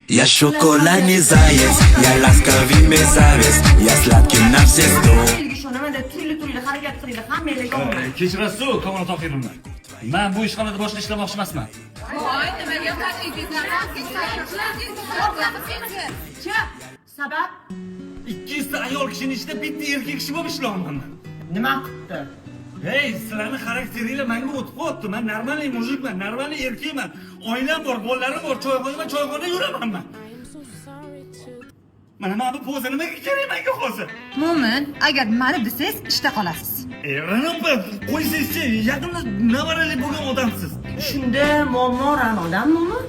Я шоколадный заяц, я ласковый мерзавец, я сладкий на все сто. Ishonaman deb turli harakat qiladi, hammalarga olmaydi. Kechirasiz, Kamol Tohirovna. Men bu ishxonada boshqa ishlamoqchi emasman. Voy, nimaga Sabab 200 ta ayol kishining ichida bitta erkak kishi bo'lib ishlayapman. nima qilibdi? Hey, sizlarni xarakteringlar menga o'tib qolibdi. Men normalniy mujikman, normalniy erkakman. Oilam bor, bolalarim bor, choyxona yuraman men. Mana bu poza nimaga kerak menga hozir? Mo'min, agar mani desangiz ishda qolasiz. Ranopa, qo'ysangchi, yaqinda navarali bo'lgan odamsiz. Shunda muammo Ra'nodan Mo'min?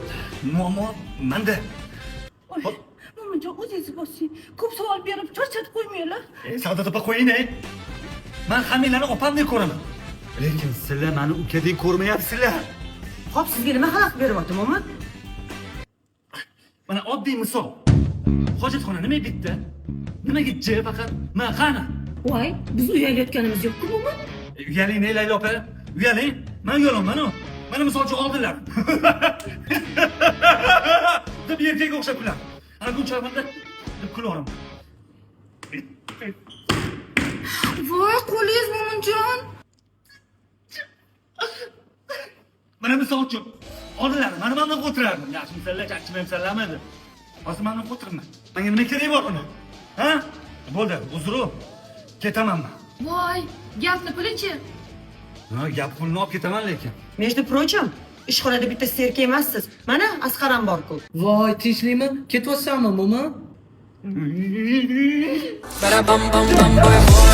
Muammo menda. Mo'minjon, o'zingiz boshing. Ko'p savol berib charchatib qo'ymanglar. Savdo topa qo'ying-ey. Men hammalarni opamdek ko'raman. Lekin sizlar meni ukadek ko'rmayapsizlar. Xo'p, sizga nima xalaqit beryapti Mo'min? Mana oddiy misol. Hojatxona nima bitta? Nimaga j faqat? Men qani? Voy, biz uyalayotganimiz yo'q-ku Mo'min. Uyaling ne Laylo opa? Uyaling. Men uyalaman-ku. Mana misol uchun oldilar. Deb erkakga o'xshab kuladi. Ana bu choyxonada deb kularam. Voy, qo'lingiz Mo'minjon. Mana misol uchun oldilar. Mana mendan o'tirardim. Yaxshi misollar, chakchim misollarmidi? Hozir mendan o'tirma. Menga nima kerak bor uni? Ha? Bo'ldi, uzr. Ketaman men. Voy, gapni puli-chi? Ha, gap pulni olib ketaman lekin. Между прочим, ishxonada bitta serka emassiz. Mana Asqar ham bor-ku. Voy, tinchlikmi? Ketyapsanmi, Mo'min? Ba-da-bum, bum, bum, boy, boy.